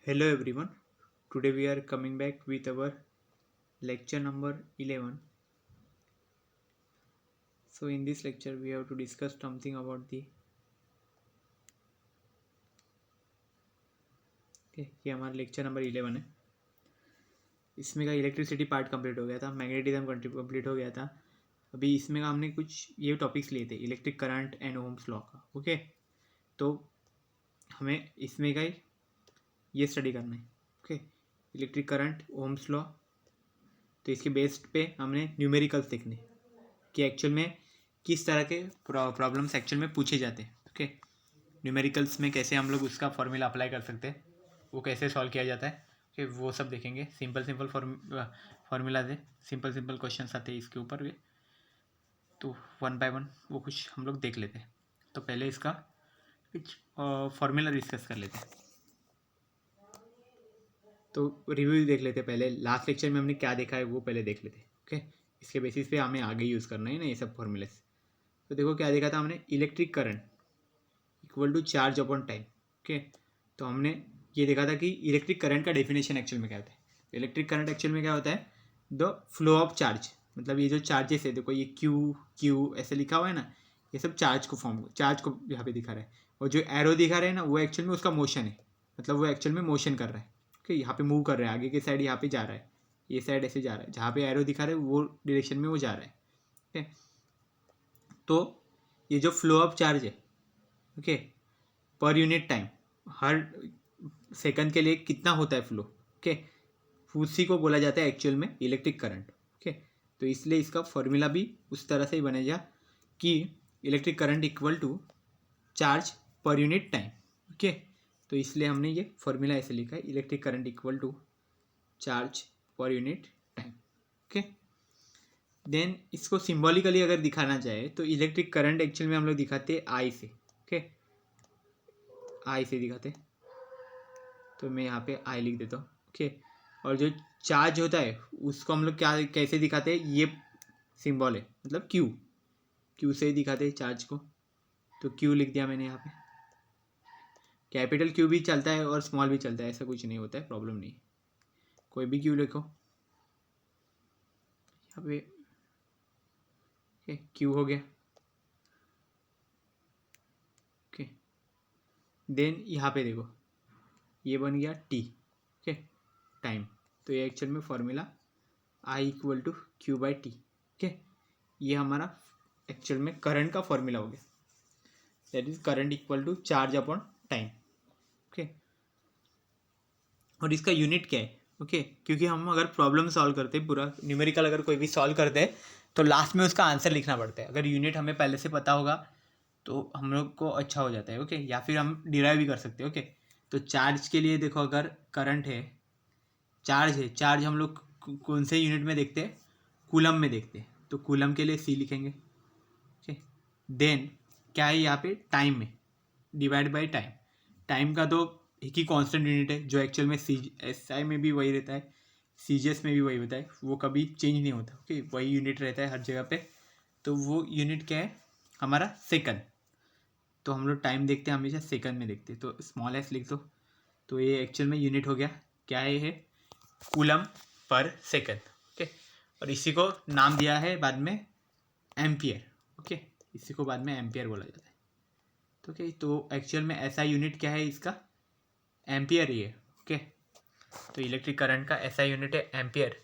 Hello everyone. Today we are coming back with our lecture number 11. So in this lecture we have to discuss something about the ये हमारा lecture number 11 है. इसमें का electricity part complete हो गया था, magnetism complete हो गया था. अभी इसमें का हमने कुछ ये टॉपिक्स लिए थे, electric current and ohms law का. ओके, तो हमें इसमें का ये स्टडी करना है. Okay, electric current, Ohm's law. तो इसके बेस्ड पे हमने न्यूमेरिकल्स देखने कि एक्चुअल में किस तरह के प्रॉब्लम्स एक्चुअल में पूछे जाते हैं. ओके, न्यूमेरिकल्स में कैसे हम लोग उसका फॉर्मूला अप्लाई कर सकते हैं, वो कैसे सॉल्व किया जाता है. ओके, वो सब देखेंगे. सिंपल फार्मूलाज है, सिंपल क्वेश्चन आते हैं इसके ऊपर भी. तो वन बाय वन वो कुछ हम लोग देख लेते हैं. तो पहले इसका कुछ फार्मूला डिस्कस कर लेते हैं. तो रिव्यू देख लेते हैं. पहले लास्ट लेक्चर में हमने क्या देखा है वो पहले देख लेते हैं. ओके, इसके बेसिस पे हमें आगे यूज़ करना है ना ये सब फॉर्मूलेस. तो देखो क्या देखा था हमने, electric current equal to charge upon time. Okay, तो हमने ये देखा था कि इलेक्ट्रिक करंट का डेफिनेशन एक्चुअल में क्या होता है. इलेक्ट्रिक करंट एक्चुअल में क्या होता है, द फ्लो ऑफ चार्ज. मतलब ये जो चार्जेस है, देखो ये क्यू ऐसे लिखा हुआ है ना, ये सब चार्ज को यहाँ पे दिखा रहा है. और जो एरो दिखा रहा है ना, वो एक्चुअल में उसका मोशन है. मतलब वो एक्चुअल में मोशन कर रहा है. ओके, यहाँ पे मूव कर रहा है, आगे की साइड यहाँ पे जा रहा है, ये साइड ऐसे जा रहा है. जहाँ पे एरो दिखा रहा है वो डायरेक्शन में वो जा रहा है. ओके, तो ये जो फ्लो ऑफ चार्ज है, ओके, पर यूनिट टाइम, हर सेकंड के लिए कितना होता है फ्लो. ओके, उसी को बोला जाता है एक्चुअल में इलेक्ट्रिक करंट. ओके, तो इसलिए इसका फॉर्मूला भी उस तरह से ही बनेगा कि electric current equal to charge per unit time. Okay, तो इसलिए हमने ये फॉर्मूला ऐसे लिखा है, electric current equal to charge per unit time. Okay, then इसको सिम्बॉलिकली अगर दिखाना चाहे तो इलेक्ट्रिक करंट एक्चुअल में हम लोग दिखाते हैं आई से. ओके, आई से दिखाते, तो मैं यहाँ पे आई लिख देता हूँ. ओके, और जो चार्ज होता है उसको हम लोग क्या कैसे दिखाते हैं, ये सिंबल है, मतलब क्यू से ही दिखाते हैं चार्ज को. तो क्यू लिख दिया मैंने यहाँ पे. कैपिटल क्यू भी चलता है और स्मॉल भी चलता है, ऐसा कुछ नहीं होता है, प्रॉब्लम नहीं. कोई भी क्यू लिखो यहाँ पे. ओके, क्यू हो गया. ओके, देन यहाँ पे देखो ये बन गया टी. Okay, time. तो ये एक्चुअल में formula I equal to Q by T. Okay, ये हमारा एक्चुअल में करंट का फॉर्मूला हो गया. That is current equal to charge upon time. Okay, और इसका यूनिट क्या है. ओके, क्योंकि हम अगर प्रॉब्लम सॉल्व करते हैं, पूरा न्यूमेरिकल अगर कोई भी सॉल्व करते हैं तो लास्ट में उसका आंसर लिखना पड़ता है. अगर यूनिट हमें पहले से पता होगा तो हम लोग को अच्छा हो जाता है. ओके, या फिर हम डिराइव भी कर सकते हैं. ओके, तो चार्ज के लिए देखो, अगर करंट है, चार्ज है, चार्ज हम लोग कौन से यूनिट में देखते हैं, कूलम में देखते हैं. तो कूलम के लिए सी लिखेंगे. ओके, देन क्या है यहाँ पे, टाइम में डिवाइड बाई टाइम. टाइम का तो एक ही कांस्टेंट यूनिट है जो एक्चुअल में सी एस आई में भी वही रहता है, सी जी एस में भी वही होता है, वो कभी चेंज नहीं होता. ओके, वही यूनिट रहता है हर जगह पे. तो वो यूनिट क्या है हमारा, सेकंड. तो हम लोग टाइम देखते हैं हमेशा सेकंड में देखते हैं, तो स्मॉल एस लिख दो. तो ये एक्चुअल में यूनिट हो गया, क्या है कूलम पर सेकंड. ओके, और इसी को नाम दिया है बाद में एम्पियर. ओके, इसी को बाद में एम्पियर बोला जाता है. तो ओके, तो एक्चुअल में ऐसा यूनिट क्या है इसका, एम्पियर ही है. ओके, तो इलेक्ट्रिक करंट का ऐसा यूनिट है एम्पियर,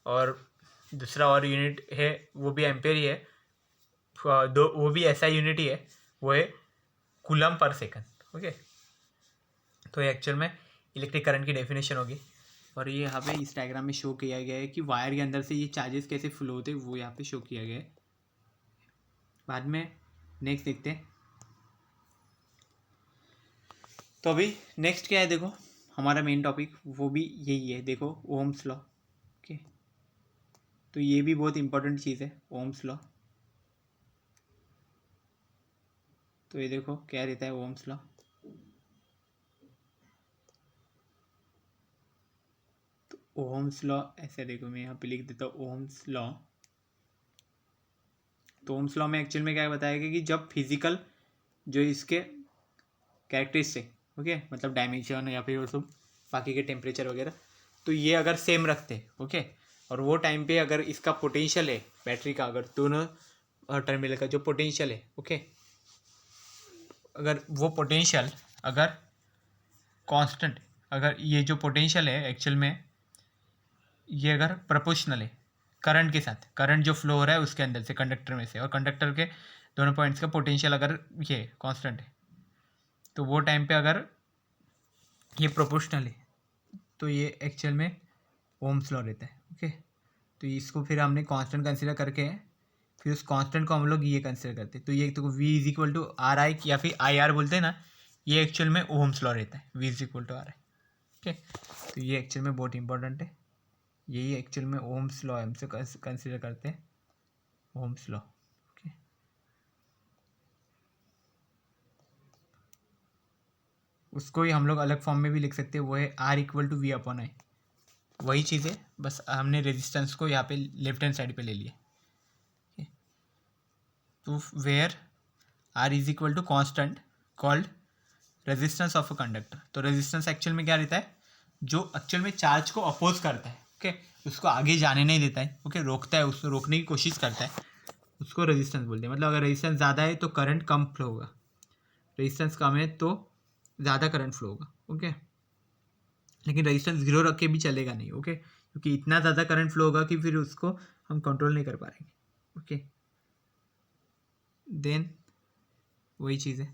और दूसरा और यूनिट है वो भी एम्पियर ही है, दो वो भी ऐसा यूनिट ही है, वो है कूलम पर सेकंड. ओके, तो ये एक्चुअल में इलेक्ट्रिक करंट की डेफिनेशन होगी. और ये यहाँ पे इस डायग्राम में शो किया गया है कि वायर के अंदर से ये चार्जेस कैसे फ्लो होते हैं, वो यहाँ पे शो किया गया है. बाद में नेक्स्ट देखते हैं. तो अभी नेक्स्ट क्या है, देखो हमारा मेन टॉपिक वो भी यही है. देखो ओम्स लॉ. ओके, तो ये भी बहुत इंपॉर्टेंट चीज़ है, ओम्स लॉ. तो ये देखो क्या रहता है ओम्स लॉ. तो ओम्स लॉ ऐसे देखो, मैं यहाँ पे लिख देता हूँ ओम्स लॉ. तो ओम्स लॉ में एक्चुअल में क्या बताया गया कि जब फिजिकल जो इसके कैरेक्टरिस्टिक, ओके, मतलब डायमेंशन या फिर वो सब बाकी के टेम्परेचर वगैरह, तो ये अगर सेम रखते ओके, और वो टाइम पे अगर इसका पोटेंशियल है बैटरी का, अगर दोनों टर्मिनल का जो पोटेंशियल है ओके, अगर वो पोटेंशियल अगर कांस्टेंट, अगर ये जो पोटेंशियल है एक्चुअल में ये अगर प्रोपोर्शनल है करंट के साथ, करंट जो फ्लो हो रहा है उसके अंदर से कंडक्टर में से, और कंडक्टर के दोनों पॉइंट्स का पोटेंशियल अगर ये कांस्टेंट है, तो वो टाइम पे अगर ये प्रोपोर्शनल है तो ये एक्चुअल में ओम्स लॉ रहता है ओके। तो इसको फिर हमने कांस्टेंट कंसीडर करके फिर उस कांस्टेंट को हम लोग ये कंसीडर करते हैं, तो ये तो V is equal to R I या फिर आई आर बोलते हैं ना, ये एक्चुअल में ओम्स लॉ रहता है, V is equal to R I okay. तो ये एक्चुअल में बहुत इंपॉर्टेंट है, यही एक्चुअल में ओम्स लॉ हमसे कंसीडर करते हैं, ओम्स लॉ ओके। उसको ही हम लोग अलग फॉर्म में भी लिख सकते हैं, वो है R equal to V upon I, वही चीज़ है, बस हमने रेजिस्टेंस को यहाँ पे लेफ्ट हैंड साइड पे ले लिया। तो where R is equal to constant called resistance of a conductor. तो रेजिस्टेंस एक्चुअल में क्या रहता है, जो एक्चुअल में चार्ज को अपोज करता है ओके, उसको आगे जाने नहीं देता है ओके, रोकता है, उसको रोकने की कोशिश करता है, उसको रेजिस्टेंस बोलते हैं। मतलब अगर रेजिस्टेंस ज़्यादा है तो करंट कम फ्लो होगा, रेजिस्टेंस कम है तो ज़्यादा करंट फ्लो होगा ओके। लेकिन रेजिस्टेंस जीरो रख के भी चलेगा नहीं ओके, क्योंकि इतना ज़्यादा करंट फ्लो होगा कि फिर उसको हम कंट्रोल नहीं कर पाएंगे ओके। देन वही चीज़ है,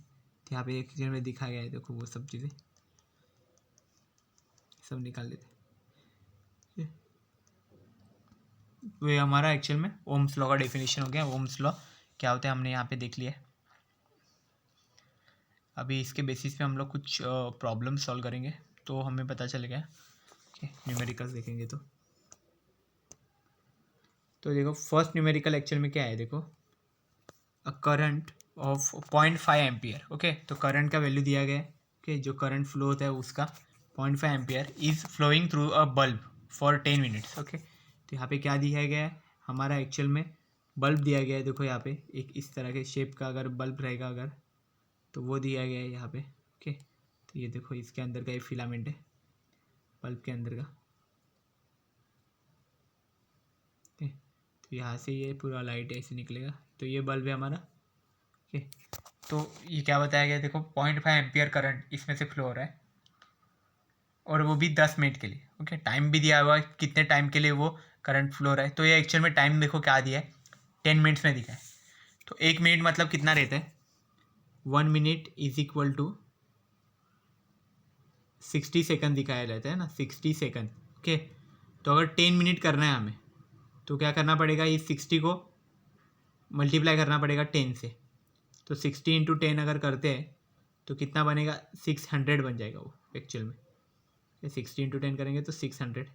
यहाँ पे एक चीज़ में दिखाया गया है, देखो वो सब चीज़ें सब निकाल देते हैं। तो ये हमारा एक्चुअल में ओम्स लॉ का डेफिनेशन हो गया। ओम्स लॉ क्या होता है हमने यहाँ पे देख लिया है। अभी इसके बेसिस पे हम लोग कुछ प्रॉब्लम सॉल्व करेंगे तो हमें पता चलेगा ओके, न्यूमेरिकल्स देखेंगे तो देखो फर्स्ट न्यूमेरिकल एक्चुअल में क्या है, देखो a current of 0.5 ampere okay. तो करंट का वैल्यू दिया गया है ओके, जो करंट फ्लो होता है उसका 0.5 ampere is flowing through a bulb for 10 minutes okay. तो यहाँ पे क्या दिया गया है, हमारा एक्चुअल में बल्ब दिया गया है, देखो यहाँ पे एक इस तरह के शेप का अगर बल्ब रहेगा अगर, तो वो दिया गया है यहाँ पे ओके। तो ये देखो इसके अंदर का ये फिलामेंट है बल्ब के अंदर का ओके। तो यहाँ से ये पूरा लाइट ऐसे निकलेगा, तो ये बल्ब है हमारा ओके। तो ये क्या बताया गया, देखो 0.5 एम्पियर करंट इसमें से फ्लो हो रहा है, और वो भी 10 मिनट के लिए ओके। टाइम भी दिया हुआ है कितने टाइम के लिए वो करंट फ्लो हो रहा है, तो ये एक्चुअल में टाइम देखो क्या दिया है, 10 मिनट्स में दिखा है। तो 1 मिनट मतलब कितना रहता है, 1 minute is equal to 60 second दिखाया रहता है ना, 60 सेकंड ओके। तो अगर 10 मिनट करना है हमें तो क्या करना पड़ेगा, ये 60 को मल्टीप्लाई करना पड़ेगा 10 से। तो 60 इंटू 10 अगर करते हैं तो कितना बनेगा, 600 बन जाएगा वो एक्चुअल में। 60 इंटू 10 करेंगे तो 600,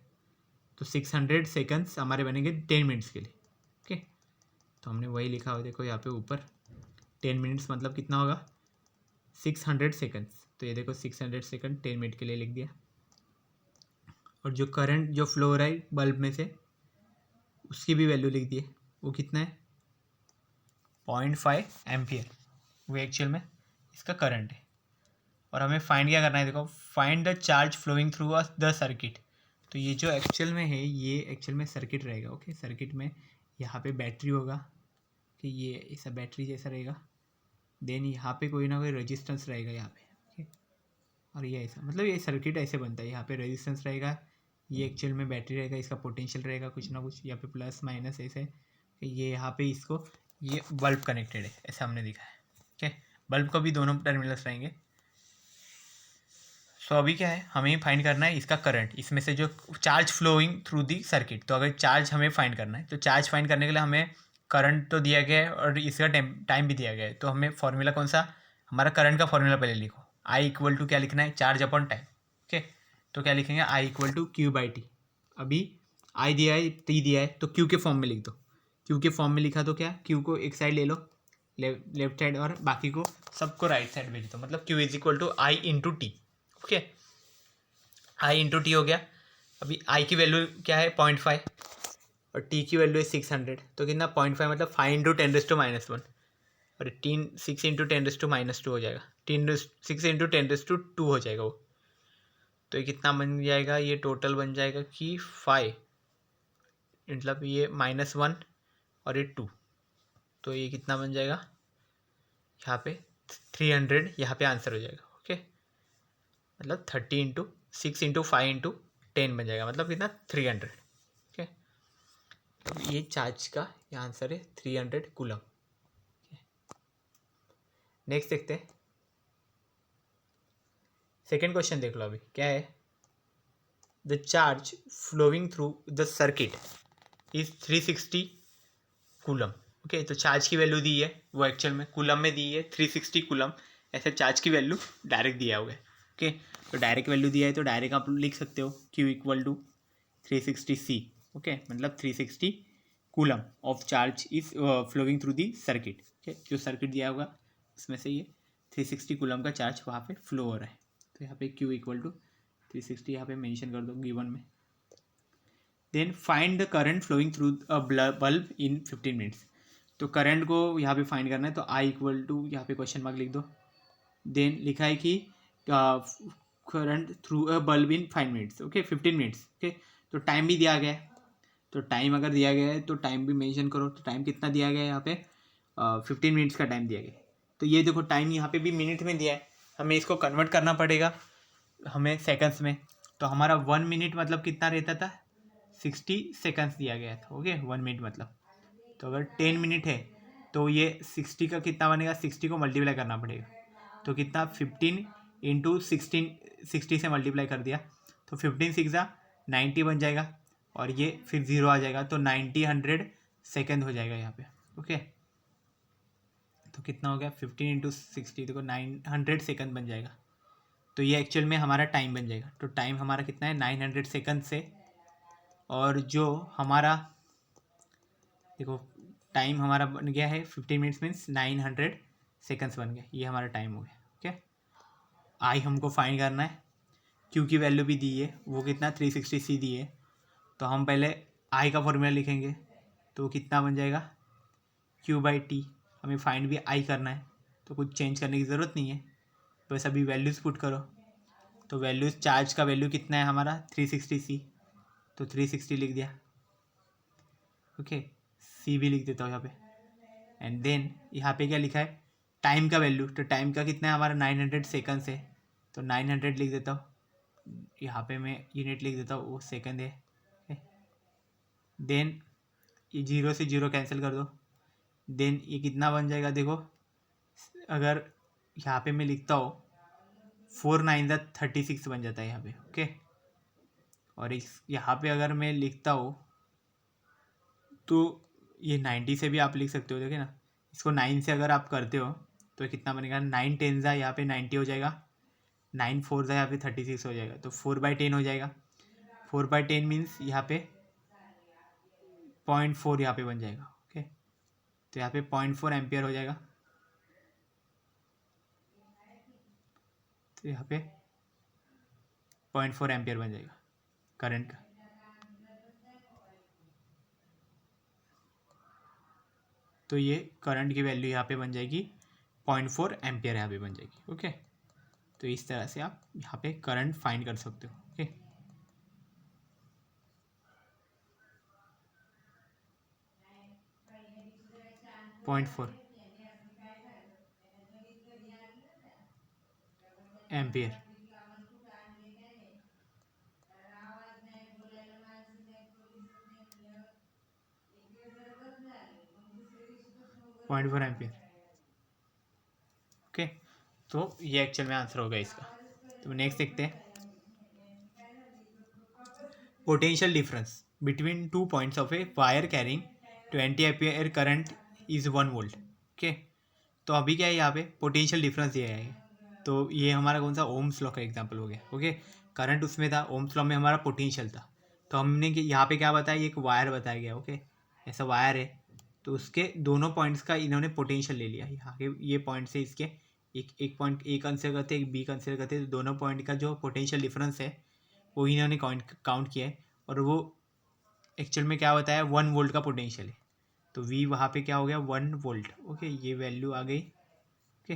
तो 600 सेकंड्स हमारे बनेंगे 10 मिनट्स के लिए ओके। तो हमने वही लिखा हुआ देखो यहाँ पे ऊपर, 10 मिनट्स मतलब कितना होगा 600 सेकंड्स। तो ये देखो 600 सेकंड 10 मिनट के लिए लिख दिया। और जो करंट जो फ्लो हो रहा है बल्ब में से उसकी भी वैल्यू लिख दी है, वो कितना है 0.5 एम्पियर, वो एक्चुअल में इसका करंट है। और हमें फाइंड क्या करना है, देखो find the charge flowing through the circuit. तो ये जो एक्चुअल में है ये एक्चुअल में सर्किट रहेगा ओके। सर्किट में यहाँ पे बैटरी होगा कि ये ऐसा बैटरी जैसा रहेगा, देन यहाँ पे कोई ना कोई रेजिस्टेंस रहेगा यहाँ पे ओके। और ये ऐसा मतलब ये सर्किट ऐसे बनता है, यहाँ पे रेजिस्टेंस रहेगा, ये एक्चुअल में बैटरी रहेगा, इसका पोटेंशियल रहेगा कुछ ना कुछ यहाँ पे प्लस माइनस ऐसे, ये यहाँ पे इसको ये बल्ब कनेक्टेड है ऐसा हमने दिखा है ओके। बल्ब को भी दोनों टर्मिनल्स रहेंगे। सो अभी क्या है, हमें फाइंड करना है इसका करंट, इसमें से जो charge flowing through the circuit. तो अगर चार्ज हमें फाइंड करना है तो चार्ज फाइंड करने के लिए हमें करंट तो दिया गया है और इसका टाइम भी दिया गया है। तो हमें फॉर्मूला कौन सा, हमारा करंट का फॉर्मूला पहले लिखो, आई इक्वल टू क्या लिखना है, चार्ज अपॉन टाइम ओके। तो क्या लिखेंगे, I equal to Q by t. अभी आई दिया है टी दिया है तो क्यू के फॉर्म में लिख दो, क्यू के फॉर्म में लिखा तो क्या, क्यू को एक साइड ले लो लेफ्ट साइड और बाकी को सबको राइट साइड भेज दो, मतलब Q is equal to I into T okay. I into T हो गया। अभी आई की वैल्यू क्या है 0.5 और टी की वैल्यू है 600, तो कितना 0.5 मतलब 5 इंटू 10⁻⁻1 और 6 इंटू 10⁻2 हो जाएगा, 6 इंटू 10⁻2 हो जाएगा वो। तो ये कितना बन जाएगा, ये टोटल बन जाएगा कि 5, मतलब ये -1 और ये 2, तो ये कितना बन जाएगा यहाँ पे 300, यहाँ पे आंसर हो जाएगा। ओके, मतलब 30 इंटू 6 इंटू 5 इंटू 10 बन जाएगा, मतलब कितना 300। ओके, तो ये चार्ज का ये आंसर है 300 कूलम। नेक्स्ट देखते हैं, सेकेंड क्वेश्चन देख लो अभी क्या है। The charge flowing through the circuit is 360 coulomb. Okay, तो चार्ज की वैल्यू दी है, वो एक्चुअल में कूलम में दी है 360 कूलम, ऐसे चार्ज की वैल्यू डायरेक्ट दिया हुआ है। ओके, तो डायरेक्ट वैल्यू दिया है तो डायरेक्ट आप लिख सकते हो Q equal to 360C। Okay, मतलब 360 coulomb of charge is flowing through the circuit. Okay, जो सर्किट दिया होगा उसमें से ये 360 कूलम का चार्ज वहाँ पे फ्लो हो रहा है। तो यहाँ पे Q इक्वल टू 360 यहाँ पे मेंशन कर दो गिवन में। Then find the current flowing through a bulb in 15 minutes. तो करंट को यहाँ पे फाइंड करना है, तो I इक्वल टू यहाँ पे क्वेश्चन मार्क लिख दो। देन लिखा है कि current through a bulb in 5 minutes. Okay, 15 minutes. Okay, तो टाइम भी दिया गया है, तो टाइम अगर दिया गया है तो टाइम भी मेंशन करो। तो टाइम कितना दिया गया है यहाँ पे 15 मिनट्स का टाइम दिया गया है। तो ये देखो टाइम यहाँ पे भी मिनट में दिया है, हमें इसको कन्वर्ट करना पड़ेगा हमें सेकंड्स में। तो हमारा 1 मिनट मतलब कितना रहता था, 60 सेकंड्स दिया गया था। ओके, 1 मिनट मतलब, तो अगर 10 मिनट है तो ये 60 का कितना बनेगा, 60 को मल्टीप्लाई करना पड़ेगा। तो कितना 15 इंटू 60 से मल्टीप्लाई कर दिया तो 15 6 90 बन जाएगा, और ये फिर 0 आ जाएगा, तो 90 100 सेकेंड हो जाएगा यहाँ पे। ओके, तो कितना हो गया 15 इंटू 60, देखो 900 सेकेंड बन जाएगा। तो ये एक्चुअल में हमारा टाइम बन जाएगा। तो टाइम हमारा कितना है 900 सेकेंड से, और जो हमारा देखो टाइम हमारा बन गया है 15 मिनट्स मीन्स 900 सेकेंड्स बन गया, ये हमारा टाइम हो गया। ओके, आई हमको फाइंड करना है, क्यू की वैल्यू भी दी है, वो कितना 360C दी है। तो हम पहले आई का फॉर्मूला लिखेंगे, तो कितना बन जाएगा Q/T। हमें फाइंड भी आई करना है, तो कुछ चेंज करने की ज़रूरत नहीं है, बस अभी वैल्यूज़ पुट करो। तो वैल्यूज़, चार्ज का वैल्यू कितना है हमारा 360C, तो 360 लिख दिया। ओके, C भी लिख देता हूँ यहाँ पे। एंड देन यहाँ पे क्या लिखा है, टाइम का वैल्यू, तो टाइम का कितना है हमारा 900 सेकंड्स है, तो 900 लिख देता हूँ। यहाँ पे मैं यूनिट लिख देता हूँ, वो सेकंड है। देन ये 0 से 0 कैंसिल कर दो। देन ये कितना बन जाएगा, देखो अगर यहाँ पे मैं लिखता हूँ 4 9 36 बन जाता है यहाँ पे। ओके, और इस यहाँ पे अगर मैं लिखता हूँ तो ये 90 से भी आप लिख सकते हो, देखिए ना, इसको 9 से अगर आप करते हो तो कितना बनेगा, 9 10 यहाँ पे 90 हो जाएगा, 9 4 यहाँ पे 36 हो जाएगा, तो 4/10 हो जाएगा। 4/10 मीन्स यहाँ पे 0.4 यहाँ पे बन जाएगा। ओके, तो यहाँ पे 0.4 एम्पियर हो जाएगा, तो यहाँ पे 0.4 एम्पियर बन जाएगा करंट का। तो ये करंट की वैल्यू यहाँ पे बन जाएगी 0.4 एम्पियर यहाँ पे बन जाएगी। ओके, तो इस तरह से आप यहाँ पे करंट फाइंड कर सकते हो। Okay, 0.4 ampere. ओके, तो ये एक्चुअल में आंसर होगा इसका। तो नेक्स्ट देखते हैं, potential difference between 2 points of a wire carrying 20 ampere current is 1 volt. Okay, तो अभी क्या है यहाँ पे पोटेंशियल डिफरेंस ये है, तो ये हमारा कौन सा ओम्स लॉ का एग्जांपल हो गया। ओके, करंट उसमें था, ओम्स लॉ में हमारा पोटेंशियल था। तो हमने यहाँ पे क्या बताया, एक वायर बताया गया। ओके, ऐसा वायर है, तो उसके दोनों पॉइंट्स का इन्होंने पोटेंशियल ले लिया। यहाँ के ये पॉइंट से इसके एक पॉइंट ए कंसिडर करते हैं, एक बी कंसिडर करते हैं, तो दोनों पॉइंट का जो पोटेंशियल डिफरेंस है वो इन्होंने काउंट किया है, और वो एक्चुअल में क्या बताया 1 वोल्ट का पोटेंशियल है। तो वी वहाँ पे क्या हो गया 1 वोल्ट। ओके, ये वैल्यू आ गई। ओके,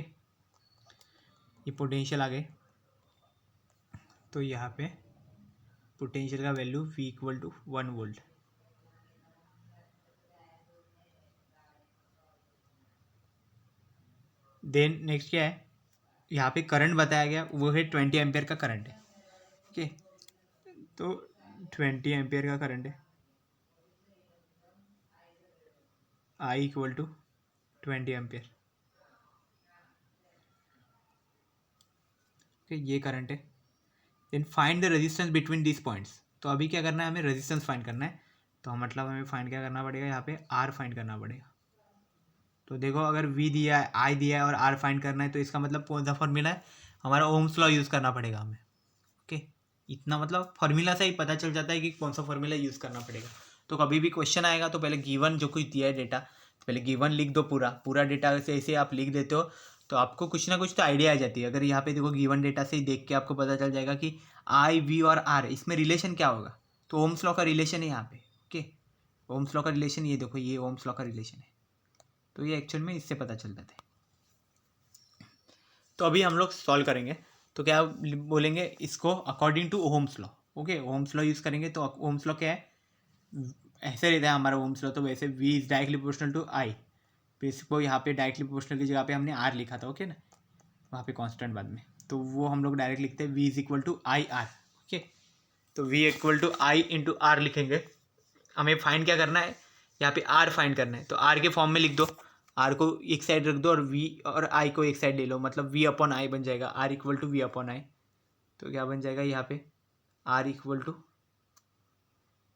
ये पोटेंशियल आ गए। तो यहाँ पे पोटेंशियल का value V equal to 1 volt. Then next क्या है, यहाँ पे करंट बताया गया वो है 20 एम्पियर का करंट है। ओके, तो 20 एम्पियर का करंट है, I equal to 20 ampere. Okay, ये करंट है। Then find the resistance between this points. तो अभी क्या करना है, हमें रेजिस्टेंस फाइंड करना है। तो मतलब हमें फाइंड क्या करना पड़ेगा, यहाँ पे R फाइंड करना पड़ेगा। तो देखो अगर V दिया है, I दिया है और R फाइंड करना है, तो इसका मतलब कौन सा फॉर्मूला है, हमारा ओम्स लॉ यूज़ करना पड़ेगा हमें। ओके, इतना मतलब फॉर्मूला से ही पता चल जाता है कि कौन सा फॉर्मूला यूज़ करना पड़ेगा। तो कभी भी क्वेश्चन आएगा तो पहले गिवन जो कुछ दिया है डेटा, तो पहले गिवन लिख दो, पूरा डेटा से ऐसे आप लिख देते हो तो आपको कुछ ना कुछ तो आइडिया आ जाती है। अगर यहाँ पे देखो गिवन डेटा से ही देख के आपको पता चल जाएगा कि I, V और R इसमें रिलेशन क्या होगा। तो ओम्स लॉ का रिलेशन है यहाँ पे। ओके, ओम्स लॉ का रिलेशन ये देखो, ये ओम्स लॉ का रिलेशन है। तो ये एक्चुअल में इससे पता चल जाता है। तो अभी हम लोग सॉल्व करेंगे। तो क्या बोलेंगे इसको, according to Ohm's law. Okay, Ohm's law use करेंगे। तो ओम्स लॉ क्या है, ऐसे रहता है हमारा ओम्स लॉ। तो वैसे V is directly proportional to I, तो इसको यहाँ पे डायरेक्टली प्रोपोर्शनल की जगह पे हमने R लिखा था। ओके ना, वहाँ पे कांस्टेंट बाद में, तो वो हम लोग डायरेक्ट लिखते हैं V is equal to I R। Okay, तो V equal to I into R लिखेंगे। हमें फाइंड क्या करना है, यहाँ पे R फाइंड करना है। तो R के फॉर्म में लिख दो, R को एक साइड रख दो और V और I को एक साइड ले लो, मतलब V अपॉन I बन जाएगा, R equal to V upon I। तो क्या बन जाएगा यहाँ पे, R equal to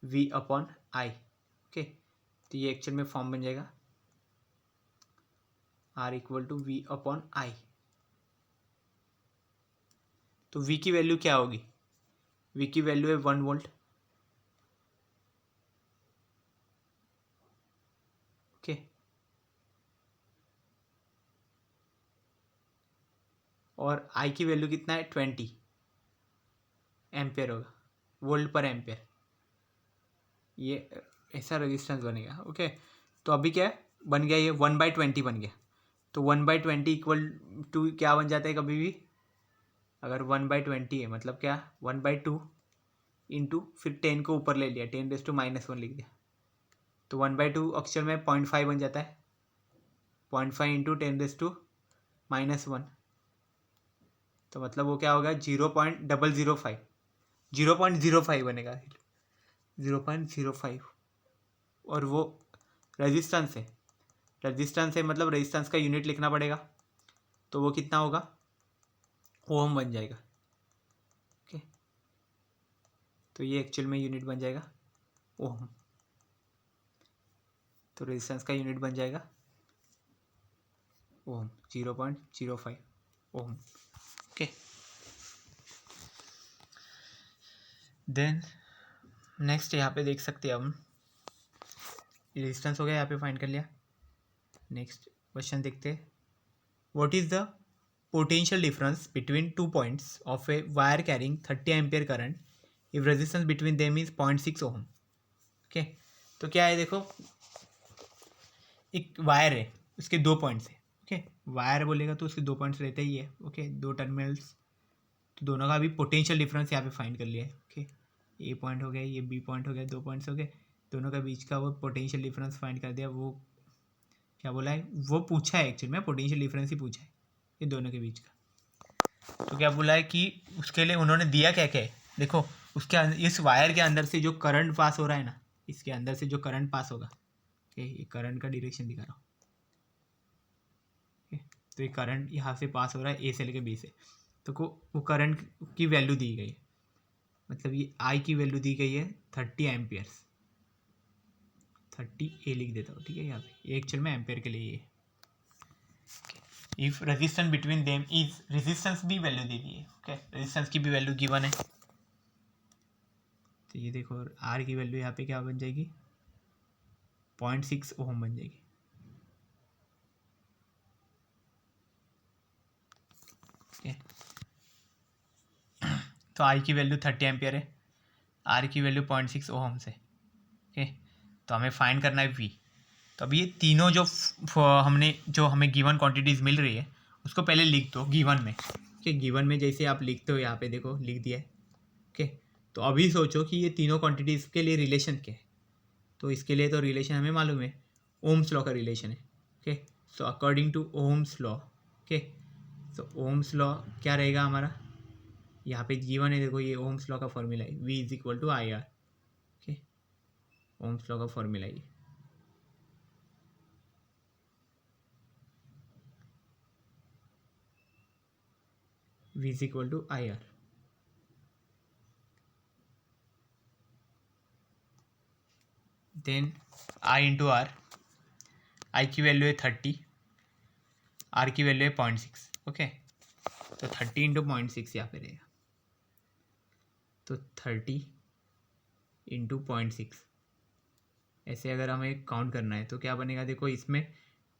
V upon I। Okay, तो ये एक्चुअल में फॉर्म बन जाएगा R equal to V upon I। तो V की वैल्यू क्या होगी, V की वैल्यू है 1 वोल्ट। ओके, और I की वैल्यू कितना है, 20 एम्पियर होगा, वोल्ट पर एम्पियर। ये ऐसा रेजिस्टेंस बनेगा। ओके, तो अभी क्या है बन गया, ये 1/20 बन गया। तो 1/20 इक्वल टू क्या बन जाता है कभी भी, अगर 1/20 है मतलब क्या, 1/2 इंटू फिर 10 को ऊपर ले लिया, 10⁻⁻1 लिख दिया। तो 1/2 अक्षर में 0.5 बन जाता है, 0.5 इंटू 10⁻⁻1। तो मतलब वो क्या होगा, 0.005, 0.05 बनेगा, 0.05। और वो रेजिस्टेंस है, रेजिस्टेंस है मतलब रेजिस्टेंस का यूनिट लिखना पड़ेगा। तो वो कितना होगा, ओम बन जाएगा। ओके, तो ये एक्चुअल में यूनिट बन जाएगा ओम। तो रेजिस्टेंस का यूनिट बन जाएगा ओम, 0.05 ओम। ओके, देन नेक्स्ट यहाँ पे देख सकते हैं हम, रेजिस्टेंस हो गया, यहाँ पे फाइंड कर लिया। नेक्स्ट क्वेश्चन देखते हैं, what is the potential difference between 2 points of a wire carrying 30 ampere current if resistance between them is 0.6 ohm. Okay, तो क्या है देखो, एक वायर है, उसके 2 पॉइंट्स है। ओके, वायर बोलेगा तो उसके 2 पॉइंट्स रहते ही है। ओके, 2 टर्मिनल्स, तो दोनों का भी पोटेंशियल डिफरेंस यहाँ पे फाइंड कर लिया है। ओके, ए पॉइंट हो गया, ये बी पॉइंट हो गया, 2 पॉइंट्स हो गए, दोनों का बीच का वो पोटेंशियल डिफरेंस फाइंड कर दिया। वो क्या बोला है, वो पूछा है एक्चुअली में, पोटेंशियल डिफरेंस ही पूछा है ये दोनों के बीच का। तो क्या बोला है कि उसके लिए उन्होंने दिया क्या क्या है, देखो उसके इस वायर के अंदर से जो करंट पास हो रहा है ना, इसके अंदर से जो करंट पास होगा, ये करंट का डायरेक्शन दिखा रहा हूँ। तो ये करंट यहाँ से पास हो रहा है, ए से लेकर बी से। तो वो करंट की वैल्यू दी गई है, मतलब ये आई की वैल्यू दी गई है 30 एम्पियर्स, 30 ए लिख देता हूँ। ठीक है, यहाँ पे एक्चुअल में एम्पियर के लिए ये। If resistance between them is, resistance भी वैल्यू दी गई है। ओके, रेजिस्टेंस की भी वैल्यू गिवन है। तो ये देखो आर की वैल्यू यहाँ पे क्या बन जाएगी, 0.6 ओम बन जाएगी। ओके, तो आई की वैल्यू 30 एम्पियर है, आर की वैल्यू 0.6 ओम से। ओके, तो हमें फाइंड करना है वी। तो अभी ये तीनों जो हमें गिवन क्वांटिटीज़ मिल रही है उसको पहले लिख दो गिवन में। ओके, गिवन में जैसे आप लिखते हो, यहाँ पे देखो लिख दिया है ओके। तो अभी सोचो कि ये तीनों क्वांटिटीज़ के लिए रिलेशन क्या है। तो इसके लिए तो रिलेशन हमें मालूम है, ओम्स लॉ का रिलेशन है। Okay, so according to Ohm's law, okay, so Ohm's law क्या रहेगा हमारा, यहाँ पे गिवन है, देखो ये ओम्स लॉ का फॉर्मूला है, V is equal to I R. Okay, Ohm's law का फॉर्मूला है, V is equal to I R. Then I into R, I की वैल्यू है 30, आर की वैल्यू है 0.6। ओके, तो 30 इंटू 0.6 यहाँ पे रहेगा, तो 30 इंटू 0.6। ऐसे अगर हमें काउंट करना है तो क्या बनेगा, देखो इसमें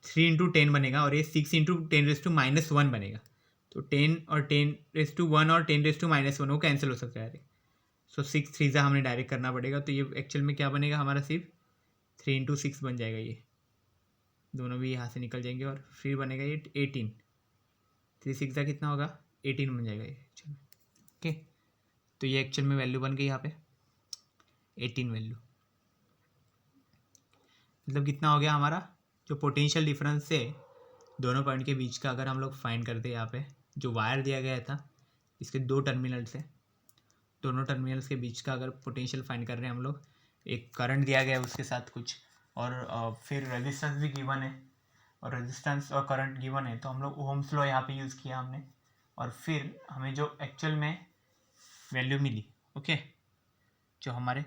3 इंटू 10 बनेगा और ये 6 इंटू 10⁻1 बनेगा। तो 10 और 10⁻1 और 10⁻1 वो कैंसिल हो सकता है। सो 6 3 से हमें डायरेक्ट करना पड़ेगा, तो ये एक्चुअल में क्या बनेगा हमारा, सिर्फ 3 इंटू 6 बन जाएगा, ये दोनों भी यहाँ से निकल जाएंगे और फिर बनेगा ये 18। 3 6 का कितना होगा, 18 बन जाएगा ये एक्चुअल में। ओके, तो ये एक्चुअल में वैल्यू बन गई यहाँ पे 18 वैल्यू। मतलब कितना हो गया हमारा, जो पोटेंशियल डिफरेंस है दोनों पॉइंट के बीच का, अगर हम लोग फाइंड करते हैं यहाँ पे जो वायर दिया गया था, इसके दो टर्मिनल से, दोनों टर्मिनल्स के बीच का अगर पोटेंशियल फाइंड कर रहे हैं हम लोग, एक करंट दिया गया है उसके साथ कुछ, और फिर रेजिस्टेंस भी गिवन है, और रेजिस्टेंस और करंट गिवन है, तो हम लोग ओम्स लॉ यहाँ पे यूज़ किया हमने, और फिर हमें जो एक्चुअल में वैल्यू मिली, ओके, जो हमारे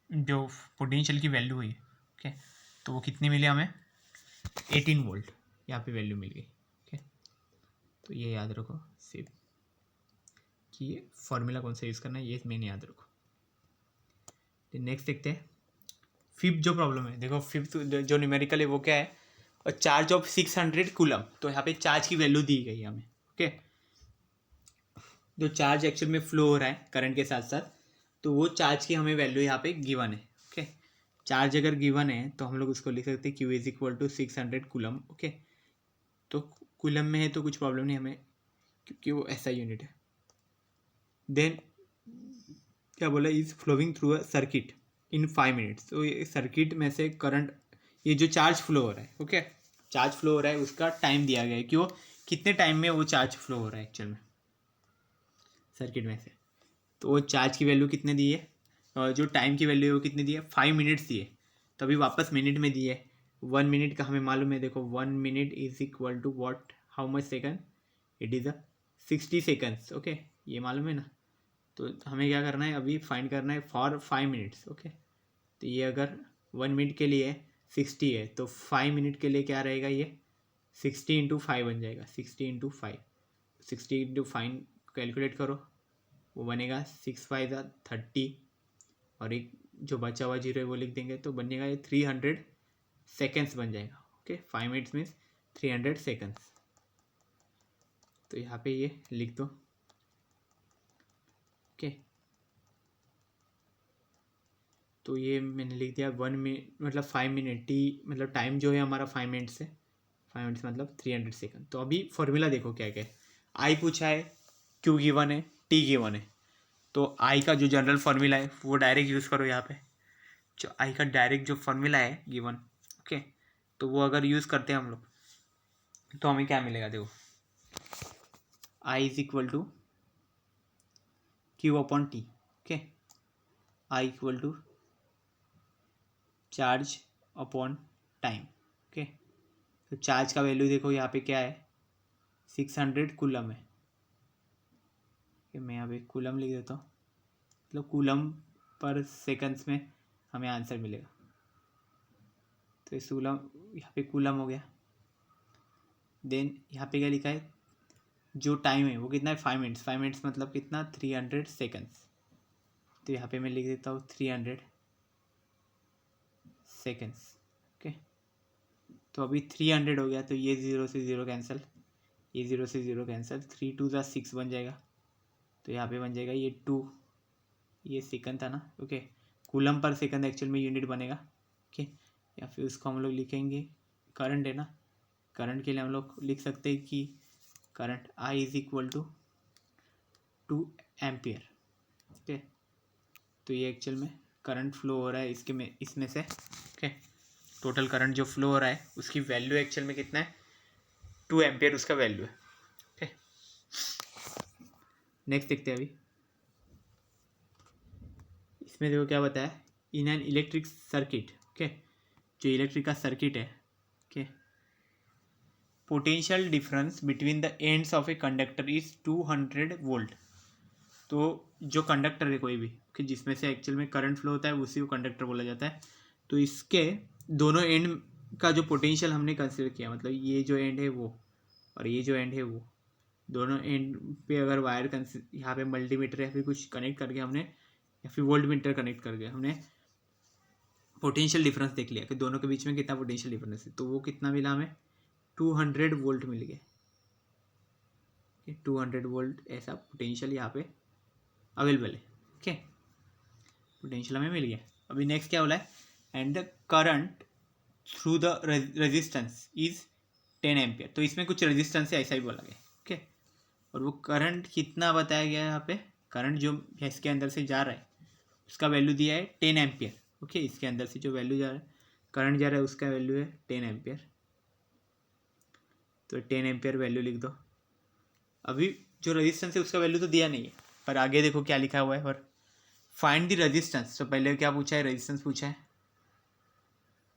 जो पोटेंशियल की वैल्यू हुई, ओके, तो वो कितनी मिली हमें, 18 वोल्ट यहाँ पे वैल्यू मिल गई। ओके, तो ये याद रखो सिर्फ कि ये फॉर्मूला कौन सा यूज़ करना है, ये मेन याद रखो। नेक्स्ट देखते हैं फिफ्थ जो प्रॉब्लम है। देखो फिफ्थ जो न्यूमेरिकल है वो क्या है, और चार्ज ऑफ 600 कूलम। तो यहाँ पे चार्ज की वैल्यू दी गई है हमें। ओके, जो चार्ज एक्चुअल में फ्लो हो रहा है करंट के साथ साथ, तो वो चार्ज की हमें वैल्यू यहाँ पे गिवन है। ओके, चार्ज अगर गिवन है तो हम लोग उसको लिख सकते हैं Q is equal to 600 coulomb. Okay, तो कूलम में है तो कुछ प्रॉब्लम नहीं हमें, क्योंकि वो ऐसा यूनिट है। देन क्या बोला, is flowing through a circuit in 5 minutes. तो ये सर्किट में से करंट, ये जो चार्ज फ्लो हो रहा है, ओके, चार्ज फ्लो हो रहा है, उसका टाइम दिया गया है कि वो कितने टाइम में वो चार्ज फ्लो हो रहा है एक्चुअल में सर्किट में से। तो वो चार्ज की वैल्यू कितने दी है, और जो टाइम की वैल्यू है वो कितनी दी है, 5 मिनट्स दी है। तो अभी वापस मिनट में दी है, 1 मिनट का हमें मालूम है। देखो 1 minute is equal to what, how much second, it is a 60 seconds. Okay, ये मालूम है ना। तो हमें क्या करना है, अभी फाइंड करना है फॉर 5 मिनट्स। ओके, तो ये अगर 1 मिनट के लिए 60 है, तो 5 मिनट के लिए क्या रहेगा, ये 60 इंटू 5 बन जाएगा। 60 इंटू 5, 60 इंटू 5 कैलकुलेट करो, वो बनेगा 6 5 30, और एक जो बचा हुआ जीरो है वो लिख देंगे, तो बनेगा ये 300 सेकेंड्स बन जाएगा। Okay, 5 minutes means 300 seconds. तो यहाँ पे ये लिख दो। ओके, तो ये मैंने लिख दिया 1 मिनट मतलब 5 मिनट, टी मतलब टाइम जो है हमारा 5 मिनट से, 5 मिनट्स मतलब 300 सेकंड। तो अभी फॉर्मूला देखो क्या क्या है। आई पूछा है, क्यू गिवन है, टी गिवन है। तो आई का जो जनरल फार्मूला है वो डायरेक्ट यूज़ करो यहाँ पे। जो आई का डायरेक्ट जो फार्मूला है गिवन, ओके, तो वो अगर यूज़ करते हैं हम लोग तो हमें क्या मिलेगा, देखो I is equal to q upon t. Okay, I equal to charge upon time. Okay, तो चार्ज का वैल्यू देखो यहाँ पे क्या है, 600 कूलम है। मैं यहाँ पे कूलम लिख देता हूँ, मतलब कूलम पर सेकंड्स में हमें आंसर मिलेगा। तो इस कूलम, यहाँ पे कूलम हो गया। देन यहाँ पे क्या लिखा है, जो टाइम है वो कितना है, 5 मिनट्स। 5 मिनट्स मतलब कितना, 300 सेकंड्स। तो यहाँ पे मैं लिख देता हूँ 300 सेकंड्स। ओके, तो अभी 300 हो गया, तो ये 0 से 0 कैंसिल, ये 0 से 0 कैंसिल, 3 2 6 बन जाएगा। तो यहाँ पे बन जाएगा ये 2, ये सेकंड था ना। Okay, coulomb per second actual में यूनिट बनेगा। ओके, या फिर उसको हम लोग लिखेंगे, करंट है ना, करंट के लिए हम लोग लिख सकते हैं कि current I is equal to 2 ampere. Okay, तो ये एक्चुअल में करंट फ्लो हो रहा है इसमें से। ओके, टोटल करंट जो फ्लो हो रहा है उसकी वैल्यू एक्चुअल में कितना है, 2 एम्पियर उसका वैल्यू है। ओके, नेक्स्ट देखते हैं अभी। इसमें देखो क्या बताया, in an electric circuit. Okay, जो इलेक्ट्रिक का सर्किट है, okay, potential difference between the ends of a conductor is 200 volt. तो जो कंडक्टर है कोई भी कि जिसमें से एक्चुअल में करंट फ्लो होता है उसी को कंडक्टर बोला जाता है। तो इसके दोनों एंड का जो पोटेंशियल हमने कंसिडर किया, मतलब ये जो एंड है वो और ये जो एंड है वो, दोनों एंड पे अगर वायर यहाँ पे मल्टीमीटर या फिर कुछ कनेक्ट करके हमने, या फिर वोल्ट मीटर कनेक्ट करके हमने पोटेंशियल डिफरेंस देख लिया कि दोनों के बीच में कितना पोटेंशियल डिफरेंस है। तो वो कितना मिला हमें, 200 वोल्ट मिल गया। 200 वोल्ट ऐसा पोटेंशियल यहाँ पे अवेलेबल है। ओके, पोटेंशियल हमें मिल गया। अभी नेक्स्ट क्या बोला है, and the current through the resistance is 10 ampere. तो इसमें कुछ रेजिस्टेंस है ऐसा ही बोला गया। ओके, और वो करंट कितना बताया गया है यहाँ पे, करंट जो इसके अंदर से जा रहा है उसका वैल्यू दिया है 10 एम्पियर। ओके, इसके अंदर से जो वैल्यू जा रहा है, करंट जा रहा है, उसका वैल्यू है 10 एम्पियर। तो 10 एम्पियर वैल्यू लिख दो। अभी जो रेजिस्टेंस है उसका वैल्यू तो दिया नहीं है, पर आगे देखो क्या लिखा हुआ है, और फाइंड द रेजिस्टेंस। तो पहले क्या पूछा है, रेजिस्टेंस पूछा है।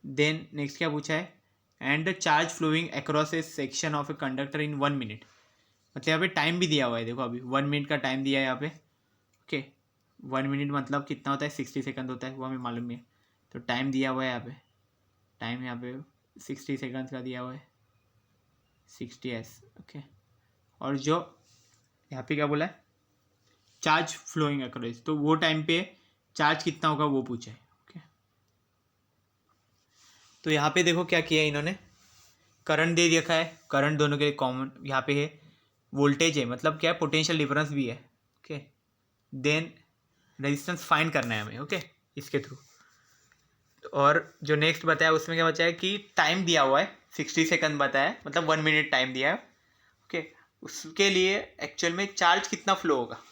देन नेक्स्ट क्या पूछा है, and the charge flowing across a section of a conductor in 1 minute. मतलब यहाँ पे टाइम भी दिया हुआ है, देखो अभी 1 मिनट का टाइम दिया है यहाँ पे। ओके, 1 मिनट मतलब कितना होता है, 60 सेकंड होता है, वो हमें मालूम है। तो टाइम दिया हुआ है यहाँ पे, टाइम यहाँ पे 60 सेकंड का दिया हुआ है, 60s। ओके, और जो यहाँ पे क्या बोला है, चार्ज फ्लोइंग अक्रॉस, तो वो टाइम पे चार्ज कितना होगा वो पूछा है। ओके, तो यहाँ पे देखो क्या किया है इन्होंने, करंट दे रखा है, करंट दोनों के लिए कॉमन यहाँ पे है, वोल्टेज है, मतलब क्या है, पोटेंशियल डिफरेंस भी है। ओके, देन रेजिस्टेंस फाइंड करना है हमें। ओके, इसके थ्रू। और जो नेक्स्ट बताया उसमें क्या बताया कि टाइम दिया हुआ है 60 सेकंड बताया है, मतलब 1 मिनट टाइम दिया है। ओके, उसके लिए एक्चुअल में चार्ज कितना फ्लो होगा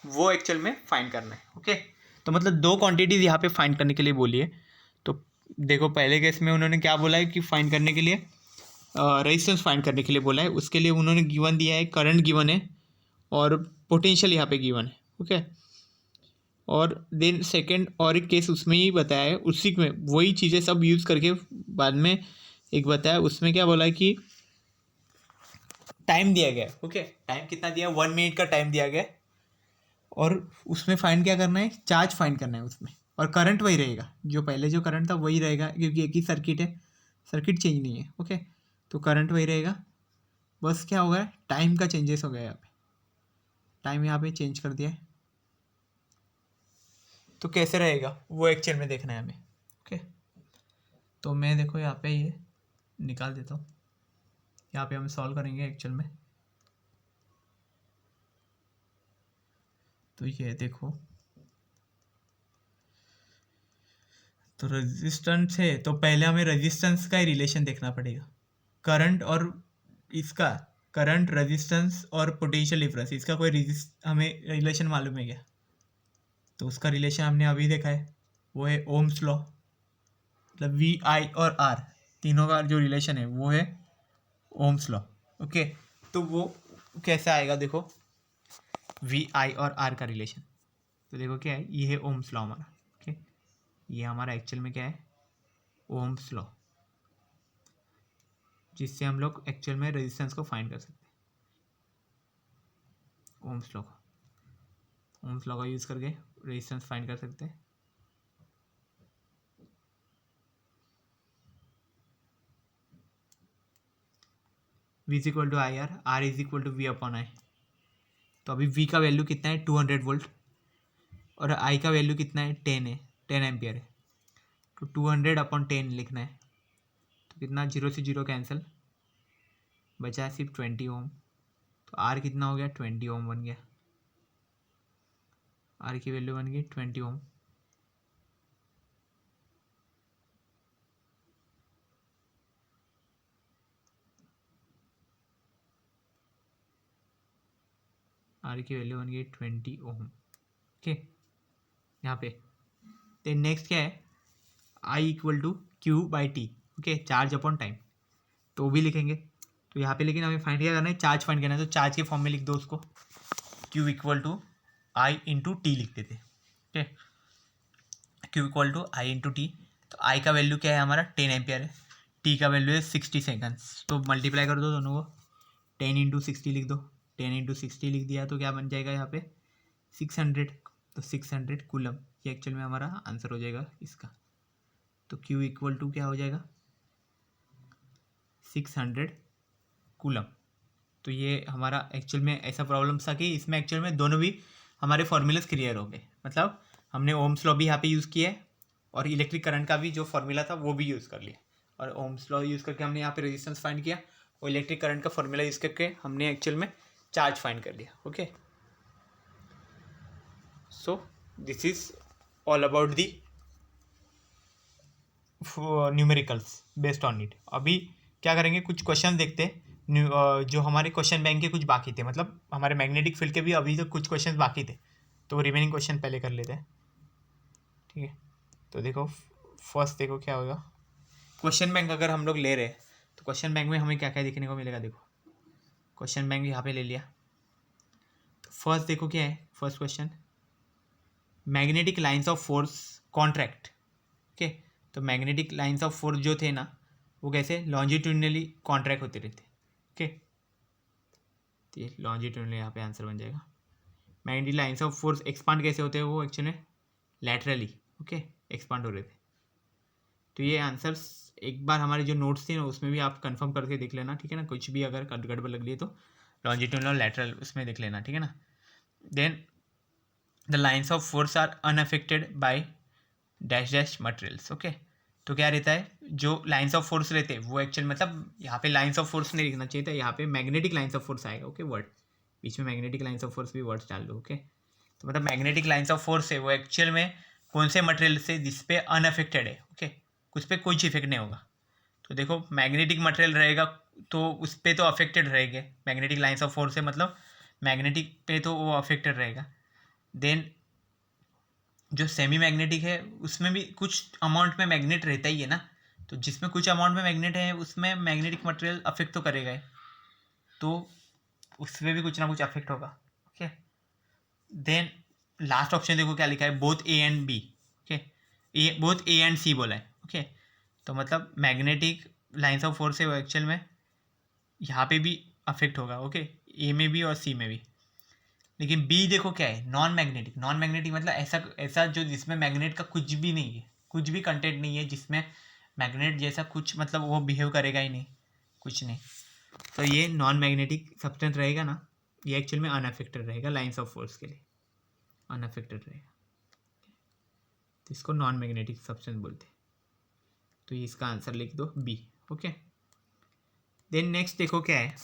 वो एक्चुअल में फाइंड करना है। ओके, तो मतलब दो क्वांटिटीज यहाँ पे फाइंड करने के लिए बोली है। तो देखो पहले केस में उन्होंने क्या बोला है कि फाइंड करने के लिए, रेजिस्टेंस फाइंड करने के लिए बोला है। उसके लिए उन्होंने गिवन दिया है, करंट गिवन है और पोटेंशियल यहाँ पे गिवन है। ओके, और देन सेकंड और एक केस उसमें ही बताया है, उसी में वही चीज़ें सब यूज़ करके बाद में एक बताया, उसमें क्या बोला है कि टाइम दिया गया है। ओके, टाइम कितना दिया, 1 मिनट का टाइम दिया गया है, और उसमें फाइंड क्या करना है, चार्ज फाइंड करना है उसमें, और करंट वही रहेगा, जो पहले जो करंट था वही रहेगा, क्योंकि एक ही सर्किट है, सर्किट चेंज नहीं है। ओके, तो करंट वही रहेगा, बस क्या होगा, टाइम का चेंजेस हो गया यहाँ पे, टाइम यहाँ पे चेंज कर दिया है। तो कैसे रहेगा वो एक्चुअल में देखना है हमें। ओके, तो मैं देखो यहाँ पे ये निकाल देता हूँ, यहाँ पे हम सॉल्व करेंगे एक्चुअल में। तो ये देखो, तो रेजिस्टेंस है, तो पहले हमें रेजिस्टेंस का ही रिलेशन देखना पड़ेगा, करंट और इसका, करंट, रेजिस्टेंस और पोटेंशियल डिफरेंस, इसका कोई हमें रिलेशन मालूम है क्या? तो उसका रिलेशन हमने अभी देखा है, वो है ओम्स लॉ। मतलब वी आई और आर तीनों का जो रिलेशन है वो है ओम्स लॉ। ओके, तो वो कैसे आएगा, देखो वी आई और आर का रिलेशन, तो देखो क्या है, ये है ओम्स लॉ हमारा। ओके, ये हमारा एक्चुअल में क्या है, ओम्स लॉ, जिससे हम लोग एक्चुअल में रेजिस्टेंस को फाइंड कर सकते हैं। ओम्स लॉ का, ओम्स लॉ का यूज़ करके रेजिस्टेंस फाइंड कर सकते हैं। V is equal to I R, R is equal to V upon I. तो अभी V का वैल्यू कितना है, 200 वोल्ट, और I का वैल्यू कितना है, 10 है, 10 एम्पियर है। तो 200 अपॉन 10 लिखना है, तो कितना, 0 से 0 कैंसिल, बचा सिर्फ 20 ओम। तो R कितना हो गया, 20 ओम बन गया, R की वैल्यू बन गई 20 ओम। आर की वैल्यू बन गई 20 ओम। ओके यहाँ पे। देन नेक्स्ट क्या है, I equal to Q by T. Okay charge upon time, तो वो भी लिखेंगे। तो यहाँ पे लेकिन हमें फाइंड क्या करना है, चार्ज फाइंड करना है। तो चार्ज के फॉर्म में लिख दो उसको, Q equal to I into T लिख देते। Okay Q equal to I into T. तो आई का वैल्यू क्या है हमारा 10 एम्पियर है, टी का वैल्यू है 60 सेकंड्स। तो मल्टीप्लाई कर दो दोनों को, 10 इंटू 60 लिख दो। 10 इंटू 60 लिख दिया तो क्या बन जाएगा यहाँ पे 600। तो 600 कूलम, ये एक्चुअल में हमारा आंसर हो जाएगा इसका। तो Q इक्वल टू क्या हो जाएगा 600 कूलम। तो ये हमारा एक्चुअल में ऐसा प्रॉब्लम था कि इसमें एक्चुअल में दोनों भी हमारे फॉर्मूलाज क्लियर हो गए। मतलब हमने ओम्स लॉ भी यहाँ पे यूज़ किया है और इलेक्ट्रिक करंट का भी जो फॉर्मूला था वो भी यूज़ कर लिया, और ओम्स लॉ यूज़ करके हमने यहाँ पे रेजिस्टेंस फाइंड किया, और इलेक्ट्रिक करंट का फॉर्मूला यूज़ करके हमने एक्चुअल में चार्ज फाइंड कर लिया। Okay so this is all about the numericals based on it. अभी क्या करेंगे, कुछ क्वेश्चन देखते हैं जो हमारे क्वेश्चन बैंक के कुछ बाकी थे, मतलब हमारे मैग्नेटिक फील्ड के भी अभी तक कुछ क्वेश्चन बाकी थे, तो रिमेनिंग क्वेश्चन पहले कर लेते हैं। ठीक है, तो देखो फर्स्ट देखो क्या होगा, क्वेश्चन बैंक अगर हम लोग ले रहे हैं तो क्वेश्चन बैंक में हमें क्या क्या देखने को मिलेगा। देखो क्वेश्चन बैंक यहाँ पे ले लिया, तो फर्स्ट देखो क्या है, first question magnetic lines of force contract. Okay तो मैग्नेटिक लाइन्स ऑफ फोर्स जो थे ना वो कैसे लॉन्जिट्यूडनली कॉन्ट्रैक्ट होते रहते। ओके तो ये लॉन्जिट्यूडनली यहाँ पे आंसर बन जाएगा। Magnetic lines of force expand कैसे होते हैं, वो एक्चुअली लैटरली ओके एक्सपांड हो रहे थे। तो ये आंसर्स एक बार हमारे जो नोट्स थे ना उसमें भी आप कंफर्म करके देख लेना, ठीक है ना। कुछ भी अगर गड़बड़ लग रही है तो लॉन्जिट्यूडनल और लैटरल उसमें देख लेना, ठीक है ना। Then the lines of force are unaffected by dash dash materials. Okay तो क्या रहता है, जो लाइन्स ऑफ फोर्स रहते हैं वो एक्चुअल मतलब यहाँ पे लाइन्स ऑफ फोर्स नहीं लिखना चाहिए था, यहाँ पे मैग्नेटिक लाइन्स ऑफ फोर्स आएगा। ओके वर्ड बीच में मैग्नेटिक लाइन्स ऑफ फोर्स भी वर्ड्स डाल दो। ओके तो मतलब मैग्नेटिक लाइन्स ऑफ फोर्स है वो एक्चुअल में कौन से मटेरियल से जिसपे अनअफेक्टेड है। ओके उस पर कुछ इफेक्ट नहीं होगा। तो देखो मैग्नेटिक मटेरियल रहेगा तो उस पर तो अफेक्टेड रहेंगे, मैग्नेटिक लाइन्स ऑफ फोर्स है मतलब मैग्नेटिक पे तो वो अफेक्टेड रहेगा। देन जो सेमी मैग्नेटिक है उसमें भी कुछ अमाउंट में मैग्नेट रहता ही है ना, तो जिसमें कुछ अमाउंट में मैग्नेट है उसमें मैग्नेटिक मटेरियल अफेक्ट तो करेगा ही, तो उसमें भी कुछ ना कुछ अफेक्ट होगा। ओके देन लास्ट ऑप्शन देखो क्या लिखा है, both A and B. Okay both A and C बोला है। ओके तो मतलब मैग्नेटिक लाइन्स ऑफ फोर्स है वो एक्चुअल में यहाँ पे भी अफेक्ट होगा। ओके ए में भी और सी में भी। लेकिन बी देखो क्या है, नॉन मैग्नेटिक। नॉन मैग्नेटिक मतलब ऐसा ऐसा जो जिसमें मैग्नेट का कुछ भी नहीं है, कुछ भी कंटेंट नहीं है जिसमें मैग्नेट जैसा कुछ मतलब वो बिहेव करेगा ही नहीं, कुछ नहीं। तो ये नॉन मैग्नेटिक सब्सटेंस रहेगा ना, ये एक्चुअल में अनअफेक्टेड रहेगा लाइन्स ऑफ फोर्स के लिए, अनअफेक्टेड रहेगा, तो इसको नॉन मैग्नेटिक सब्सटेंस बोलते हैं। तो इसका आंसर लिख दो बी। ओके देन नेक्स्ट देखो क्या है,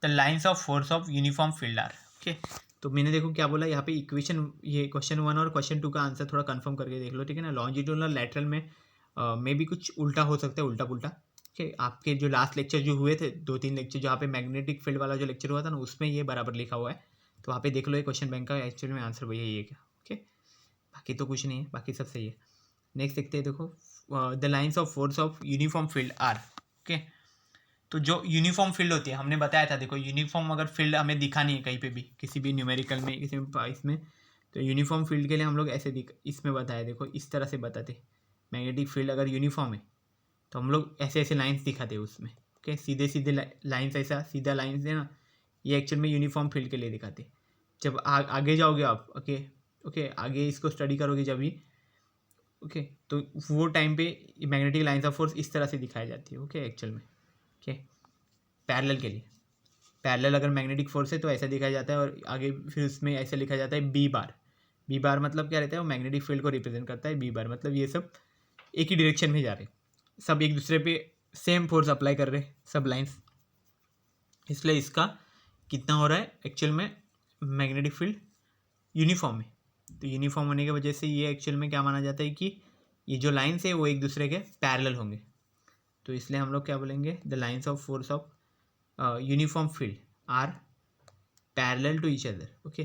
the lines of force of uniform field are. Okay तो मैंने देखो क्या बोला यहाँ पे इक्वेशन, ये क्वेश्चन 1 और क्वेश्चन 2 का आंसर थोड़ा कंफर्म करके देख लो, ठीक है ना। लॉन्जिट्यूडनल लैटरल में भी कुछ उल्टा हो सकता है, उल्टा पुल्टा। ओके आपके जो लास्ट लेक्चर जो हुए थे 2-3 लेक्चर जहाँ पे मैग्नेटिक फील्ड वाला जो लेक्चर हुआ था ना उसमें ये बराबर लिखा हुआ है, तो वहाँ पे देख लो ये क्वेश्चन बैंक का एक्चुअली में आंसर वही है क्या। ओके बाकी तो कुछ नहीं है, बाकी सब सही है। नेक्स्ट देखते हैं, देखो the lines of force of uniform field are. Okay तो जो यूनिफॉर्म फील्ड होती है हमने बताया था, देखो यूनिफॉर्म अगर फील्ड हमें दिखा नहीं है कहीं पे भी, किसी भी न्यूमेरिकल में किसी में इसमें, तो यूनिफॉर्म फील्ड के लिए हम लोग ऐसे इसमें बताया, देखो इस तरह से बताते मैग्नेटिक फील्ड अगर यूनिफॉर्म है तो हम लोग ऐसे ऐसे लाइन्स दिखाते हैं उसमें। ओके सीधे सीधे लाइन्स, ऐसा सीधा लाइन्स है ना, ये एक्चुअल में यूनिफॉर्म फील्ड के लिए दिखाते। जब आगे जाओगे आप ओके आगे इसको स्टडी करोगे जब भी, ओके तो वो टाइम पे मैग्नेटिक लाइन्स ऑफ फोर्स इस तरह से दिखाई जाती है। ओके एक्चुअल में ओके पैरेलल के लिए, पैरेलल अगर मैग्नेटिक फोर्स है तो ऐसा दिखाया जाता है, और आगे फिर उसमें ऐसे लिखा जाता है बी बार। बी बार मतलब क्या रहता है, वो मैग्नेटिक फील्ड को रिप्रेजेंट करता है। बी बार मतलब ये सब एक ही डायरेक्शन में जा रहे, सब एक दूसरे पे सेम फोर्स अप्लाई कर रहे सब लाइंस, इसलिए इसका कितना हो रहा है एक्चुअल में मैग्नेटिक फील्ड यूनिफॉर्म है। तो यूनिफॉर्म होने की वजह से ये एक्चुअल में क्या माना जाता है कि ये जो लाइन्स है वो एक दूसरे के पैरेलल होंगे, तो इसलिए हम लोग क्या बोलेंगे, the lines of force of uniform field are parallel to each other, okay.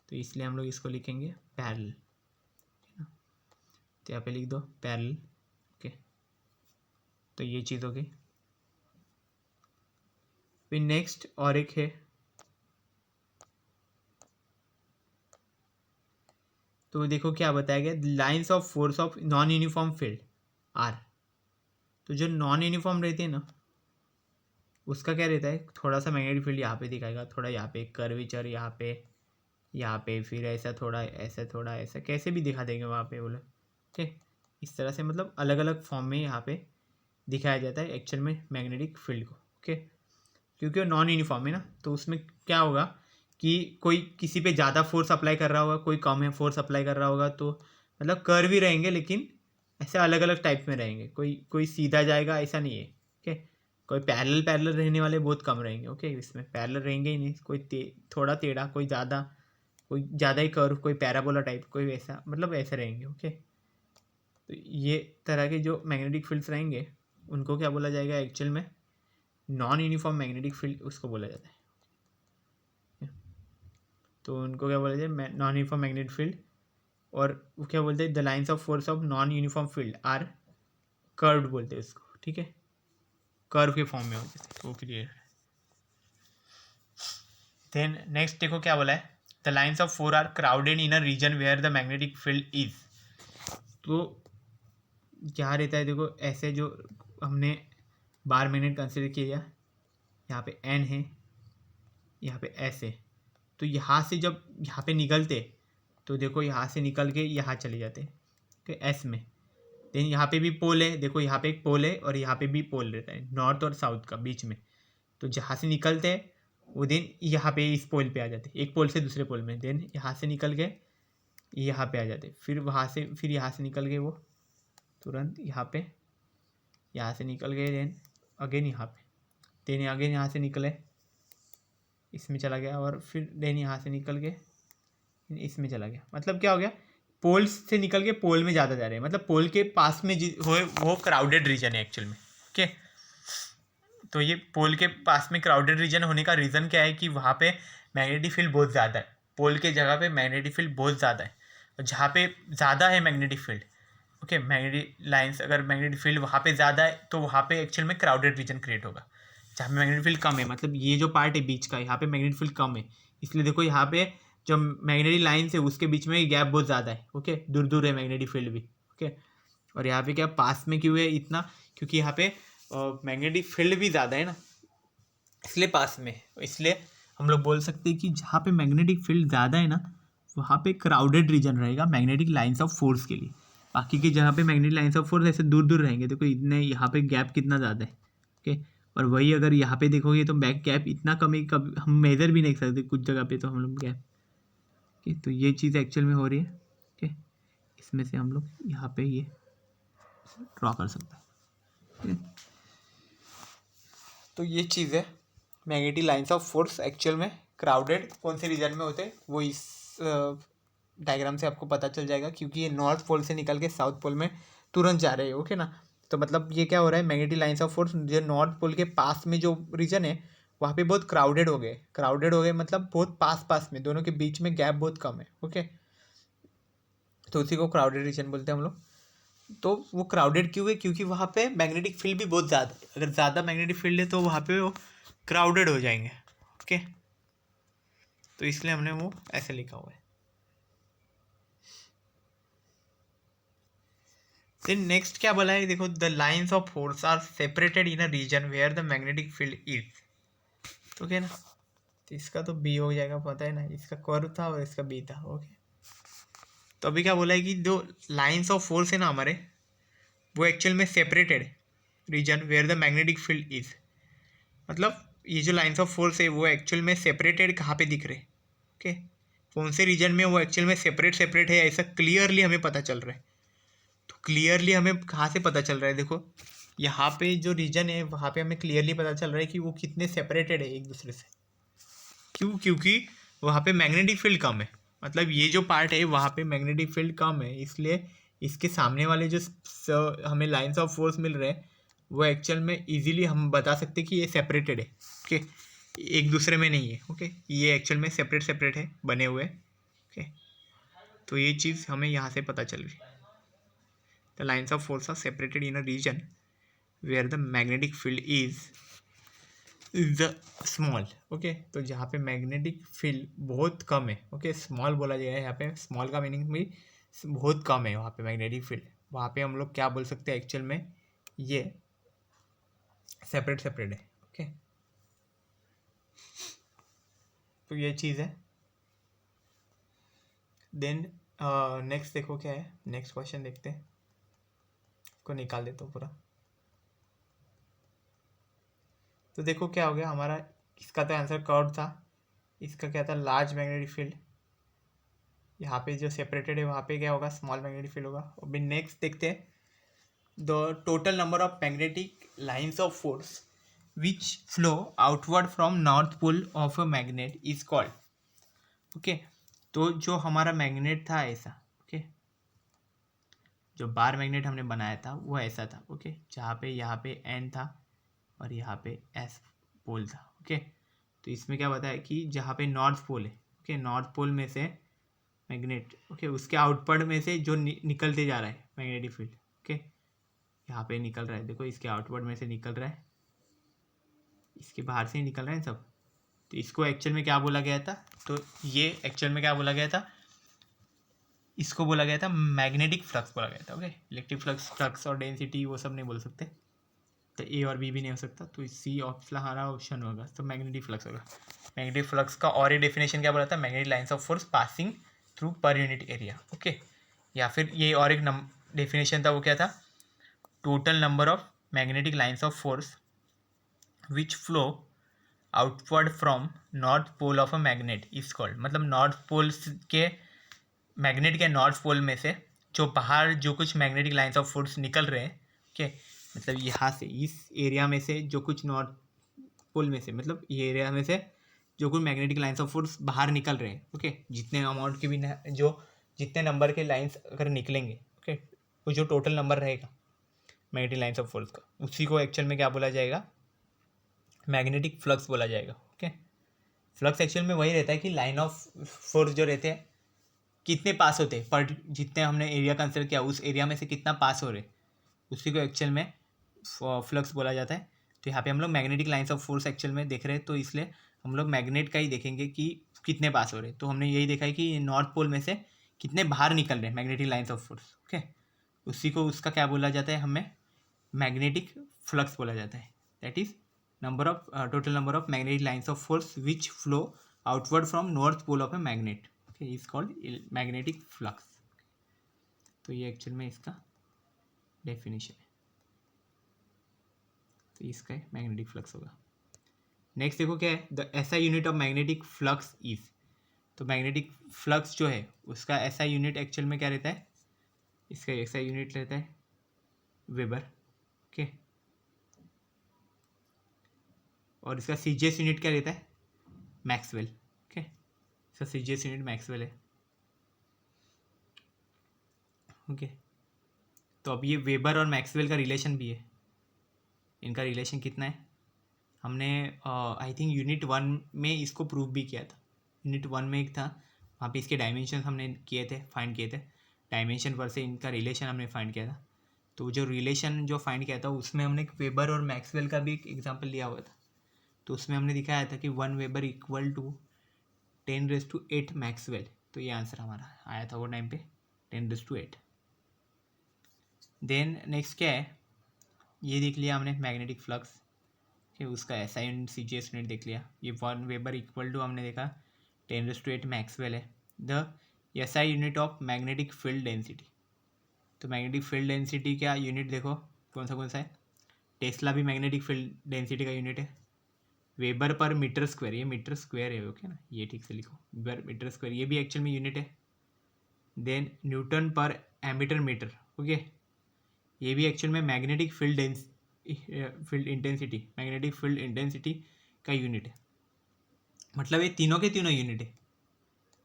तो इसलिए हम लोग इसको लिखेंगे पैरेलल, तो यहाँ पे लिख दो पैरेलल, ओके। तो ये चीज़ हो गई। फिर नेक्स्ट और एक है, तो देखो क्या बताया गया, lines of force of non uniform field are. तो जो नॉन यूनिफॉर्म रहते हैं ना, उसका क्या रहता है, थोड़ा सा मैग्नेटिक फील्ड यहाँ पे दिखाएगा, थोड़ा यहाँ पे कर्वेचर, यहाँ पे फिर ऐसा थोड़ा ऐसा कैसे भी दिखा देंगे वहाँ पे बोले, ठीक। इस तरह से मतलब अलग अलग फॉर्म में यहाँ पे दिखाया जाता है एक्चुअल में मैग्नेटिक फील्ड को, ओके। क्योंकि वो नॉन यूनिफॉर्म है ना, तो उसमें क्या होगा कि कोई किसी पे ज़्यादा फोर्स अप्लाई कर रहा होगा, कोई कम है फोर्स अप्लाई कर रहा होगा, तो मतलब कर्व ही रहेंगे, लेकिन ऐसे अलग अलग टाइप में रहेंगे। कोई सीधा जाएगा ऐसा नहीं है, ओके। कोई पैरेलल रहने वाले बहुत कम रहेंगे, ओके। इसमें पैरेलल रहेंगे ही नहीं, कोई थोड़ा टेढ़ा, कोई ज़्यादा ही कर्व, कोई पैराबोला टाइप, कोई वैसा, मतलब ऐसे रहेंगे, ओके। तो ये तरह के जो मैग्नेटिक फील्ड्स रहेंगे उनको क्या बोला जाएगा एक्चुअल में, नॉन यूनिफॉर्म मैग्नेटिक फील्ड उसको बोला जाता है। तो उनको क्या बोला जाए, नॉन यूनिफॉर्म मैग्नेटिक फील्ड। और वो क्या बोलते हैं, the lines of force of non uniform field are curved बोलते हैं उसको, ठीक है, कर्व के फॉर्म में होते हैं, वो क्लियर है। देन नेक्स्ट देखो क्या बोला है, the lines of force are crowded in a region where the magnetic field is. तो क्या रहता है, देखो ऐसे जो हमने बार मैग्नेट कंसिडर किया, यहाँ पे एन है, यहाँ पे एस है, तो यहाँ से जब यहाँ पे निकलते तो देखो यहाँ से निकल के यहाँ चले जाते हैं एस में। देन यहाँ पे भी पोल है, देखो यहाँ पे एक पोल है और यहाँ पे भी पोल रहता है, नॉर्थ और साउथ का बीच में। तो जहाँ से निकलते हैं वो देन यहाँ पे इस पोल पे आ जाते, एक पोल से दूसरे पोल में। देन यहाँ से निकल के यहाँ पे आ जाते, फिर वहाँ से फिर यहाँ से निकल गए वो तुरंत यहाँ पे, यहाँ से निकल गए देन अगेन यहाँ पे, देन अगेन यहाँ से निकले इसमें चला गया, और फिर देन यहाँ से निकल के इसमें चला गया। मतलब क्या हो गया, पोल्स से निकल के पोल में ज़्यादा जा रहे हैं, मतलब पोल के पास में हो वो क्राउडेड रीजन है एक्चुअल में, ओके। तो ये पोल के पास में क्राउडेड रीजन होने का रीज़न क्या है कि वहाँ पे मैग्नेटिक फील्ड बहुत ज़्यादा है, पोल के जगह पे मैग्नेटिक फील्ड बहुत ज़्यादा है। और जहाँ पे ज़्यादा है magnetic field, okay, magnetic lines, अगर मैग्नेटिक फील्ड वहाँ पे ज़्यादा है तो वहाँ पे एक्चुअल में क्राउडेड रीजन क्रिएट होगा। जहाँ पे मैग्नेटिक फील्ड कम है, मतलब ये जो पार्ट है बीच का, यहाँ पे मैग्नेटिक फील्ड कम है, इसलिए देखो यहाँ पे जो मैग्नेटिक लाइन्स है उसके बीच में गैप बहुत ज़्यादा है, ओके, दूर दूर है मैग्नेटिक फील्ड भी, ओके। और यहाँ पे क्या पास में क्यों है इतना, क्योंकि यहाँ पे मैग्नेटिक फील्ड भी ज़्यादा है ना, इसलिए पास में। इसलिए हम लोग बोल सकते हैं कि जहाँ पे मैग्नेटिक फील्ड ज़्यादा है ना वहाँ पे क्राउडेड रीजन रहेगा मैग्नेटिक लाइन्स ऑफ फोर्स के लिए। बाकी की जगह पे मैग्नेटिक लाइन्स ऑफ फोर्स ऐसे दूर दूर रहेंगे, देखो इतने यहाँ पे गैप कितना ज़्यादा है, ओके। और वही अगर यहाँ पे देखोगे तो बैक गैप इतना कम है, कभी हम मेजर भी नहीं सकते कुछ जगह पे, तो हम लोग गैप, ओके। तो ये चीज़ एक्चुअल में हो रही है, ओके। इसमें से हम लोग यहाँ पे ये ड्रॉ कर सकते हैं। तो ये चीज़ है, magnetic lines of force actual में क्राउडेड कौन से रीजन में होते हैं वो इस डायग्राम से आपको पता चल जाएगा, क्योंकि ये नॉर्थ पोल से निकल के साउथ पोल में तुरंत जा रहे हैं, ओके ना। तो मतलब ये क्या हो रहा है, मैग्नेटिक लाइन्स ऑफ फोर्स जो नॉर्थ पोल के पास में जो रीजन है वहाँ पे बहुत क्राउडेड हो गए, मतलब बहुत पास में, दोनों के बीच में गैप बहुत कम है, ओके। तो उसी को क्राउडेड रीजन बोलते हैं हम लोग। तो वो क्राउडेड क्यों है, क्योंकि वहाँ पे मैग्नेटिक फील्ड भी बहुत ज़्यादा है, अगर ज़्यादा मैग्नेटिक फील्ड है तो वहाँ पे वो क्राउडेड हो जाएंगे, ओके। तो इसलिए हमने वो ऐसे लिखा हुआ है। देन नेक्स्ट क्या बोला है, देखो the lines of force are separated in a region where the magnetic field is, okay ना। तो इसका तो बी हो जाएगा, पता है ना, इसका कर्व था और इसका बी था, ओके। तो अभी क्या बोला है कि जो लाइन्स ऑफ फोर्स है ना हमारे, वो एक्चुअल में separated region where the magnetic field is, मतलब ये जो लाइन्स ऑफ फोर्स है वो एक्चुअल में सेपरेटेड कहाँ पे दिख रहे, ओके, कौन से रीजन में वो एक्चुअल में सेपरेट है, ऐसा क्लियरली हमें पता चल रहा है। तो क्लियरली हमें कहाँ से पता चल रहा है, देखो यहाँ पे जो रीजन है वहाँ पे हमें क्लियरली पता चल रहा है कि वो कितने सेपरेटेड है एक दूसरे से। क्यों, क्योंकि वहाँ पे मैग्नेटिक फील्ड कम है, मतलब ये जो पार्ट है वहाँ पे मैग्नेटिक फील्ड कम है, इसलिए इसके सामने वाले जो हमें लाइन्स ऑफ फोर्स मिल रहे हैं वो एक्चुअल में इजीली हम बता सकते हैं कि ये सेपरेटेड है, ओके। एक दूसरे में नहीं है। ओके, ये एक्चुअल में सेपरेट सेपरेट है बने हुए। ओके, तो ये चीज़ हमें यहाँ से पता चल रही। The lines of force are separated in a region where the magnetic field is the small. Okay, तो जहाँ पे मैग्नेटिक फील्ड बहुत कम है, ओके, स्मॉल बोला जाएगा यहाँ पे। स्मॉल का मीनिंग भी बहुत कम है वहाँ पे मैग्नेटिक फील्ड। वहाँ पे हम लोग क्या बोल सकते हैं, एक्चुअल में ये सेपरेट सेपरेट है। ओके, तो ये चीज़ है। देन नेक्स्ट देखो क्या है, नेक्स्ट क्वेश्चन देखते हैं, इसको निकाल देता हूँ पूरा। तो देखो क्या हो गया हमारा, इसका तो आंसर कर्व था, इसका क्या था, लार्ज मैग्नेटिक फील्ड। यहाँ पे जो सेपरेटेड है वहाँ पे क्या होगा, स्मॉल मैग्नेटिक फील्ड होगा। अभी नेक्स्ट देखते हैं, the total number of magnetic lines of force which flow outward from north pole of a magnet is called. Okay, तो जो हमारा मैग्नेट था ऐसा, ओके, जो बार मैग्नेट हमने बनाया था वो ऐसा था। ओके, जहाँ पे यहाँ पे एन था और यहाँ पे एस पोल था। ओके, तो इसमें क्या बताया कि जहाँ पे नॉर्थ पोल है, ओके, नॉर्थ पोल में से मैग्नेट, ओके, उसके आउटवर्ड में से जो निकलते जा रहा है मैग्नेटिक फील्ड। ओके, यहाँ पे निकल रहा है, देखो इसके आउटवर्ड में से निकल रहा है, इसके बाहर से ही निकल रहा है सब। तो इसको एक्चुअल में क्या बोला गया था, तो ये एक्चुअल में क्या बोला गया था, इसको बोला गया था मैग्नेटिक फ्लक्स बोला गया था। ओके, इलेक्ट्रिक फ्लक्स, फ्लक्स और डेंसिटी वो सब नहीं बोल सकते, तो ए और बी भी नहीं हो सकता, तो सी ऑप्शन हमारा ऑप्शन होगा, तो मैग्नेटिक फ्लक्स होगा। मैग्नेटिक फ्लक्स का और ये डेफिनेशन क्या बोला था, magnetic lines of force passing through per unit area. Okay, या फिर ये और एक डेफिनेशन था, वो क्या था, total number of magnetic lines of force which flow outward from north pole of a magnet is called. मतलब नॉर्थ पोल के, मैग्नेट के नॉर्थ पोल में से जो बाहर जो कुछ मैग्नेटिक लाइन्स ऑफ फोर्स निकल रहे हैं, ओके, मतलब यहाँ से इस एरिया में से जो कुछ नॉर्थ पोल में से, मतलब ये एरिया में से जो कुछ मैग्नेटिक लाइन्स ऑफ फोर्स बाहर निकल रहे हैं, ओके, जितने अमाउंट के भी जो जितने नंबर के लाइन्स अगर निकलेंगे, ओके, वो जो टोटल नंबर रहेगा मैग्नेटिक लाइन्स ऑफ फोर्स का, उसी को एक्चुअल में क्या बोला जाएगा, मैग्नेटिक फ्लक्स बोला जाएगा। ओके, फ्लक्स एक्चुअल में वही रहता है कि लाइन ऑफ फोर्स जो रहते हैं कितने पास होते हैं, पर जितने हमने एरिया कंसिडर किया उस एरिया में से कितना पास हो रहे, उसी को एक्चुअल में फ्लक्स बोला जाता है। तो यहाँ पे हम लोग magnetic lines of force actual में देख रहे हैं, तो इसलिए हम लोग मैग्नेट का ही देखेंगे कि कितने पास हो रहे। तो हमने यही देखा है कि नॉर्थ पोल में से कितने बाहर निकल रहे हैं magnetic lines of force. Okay, उसी को उसका क्या बोला जाता है, हमें मैग्नेटिक फ्लक्स बोला जाता है। That is number of total number of magnetic lines of force which flow outward from north pole of a magnet, okay, is called magnetic flux. तो ये एक्चुअल में इसका डेफिनेशन है, तो इसका मैग्नेटिक फ्लक्स होगा। नेक्स्ट देखो क्या है, the SI unit of magnetic flux is. तो मैग्नेटिक फ्लक्स जो है उसका एसआई यूनिट एक्चुअल में क्या रहता है, इसका एसआई यूनिट रहता है वेबर। ओके, और इसका सीजीएस यूनिट क्या रहता है, मैक्सवेल। ओके, इसका सीजीएस यूनिट मैक्सवेल है। ओके, तो अब ये वेबर और मैक्सवेल का रिलेशन भी है, इनका रिलेशन कितना है, हमने आई थिंक यूनिट 1 में इसको प्रूव भी किया था। यूनिट 1 में एक था, वहाँ पे इसके डायमेंशन हमने किए थे, फाइंड किए थे, डायमेंशन पर से इनका रिलेशन हमने फाइंड किया था। तो जो रिलेशन जो फाइंड किया था उसमें हमने वेबर और मैक्सवेल का भी एक एग्जाम्पल लिया हुआ था। तो उसमें हमने दिखाया था कि 1 वेबर इक्वल टू 10⁸ मैक्सवेल। तो ये आंसर हमारा आया था वो टाइम पे 10⁸। देन नेक्स्ट क्या है, ये देख लिया हमने मैग्नेटिक फ्लक्स कि उसका S I unit C G S unit देख लिया। ये 1 वेबर इक्वल टू हमने देखा 10⁸ मैक्सवेल है। The S I unit of magnetic field density. तो मैग्नेटिक फील्ड डेंसिटी का यूनिट देखो कौन सा है, टेस्ला भी मैग्नेटिक फील्ड डेंसिटी का यूनिट है, वेबर पर मीटर स्क्वायर, ये मीटर स्क्वायर है, ओके ना, ये ठीक से लिखो, वेबर मीटर स्क्वायर, ये भी एक्चुअल में यूनिट है। Then Newton per ammeter metre, okay, ये भी एक्चुअल में magnetic field intensity, magnetic field intensity का यूनिट है। मतलब ये तीनों के तीनों यूनिट है,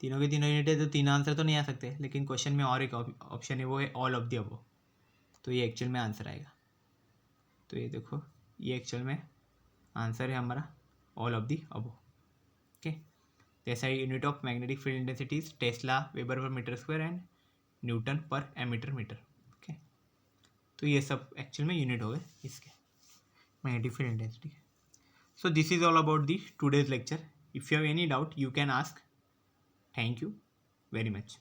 तीनों के तीनों यूनिट है, तो तीन आंसर तो नहीं आ सकते, लेकिन क्वेश्चन में और एक ऑप्शन है, वो है ऑल ऑफ द अबव। तो ये एक्चुअल में आंसर आएगा। तो ये देखो, ये एक्चुअल में आंसर है हमारा all of the above. Okay, जैसा unit of magnetic field intensity is tesla weber per metre square and newton per ammeter metre. Okay, तो ये सब एक्चुअल में यूनिट हो गए इसके magnetic field intensity. So this is all about the today's lecture. If you have any doubt, you can ask. Thank you very much.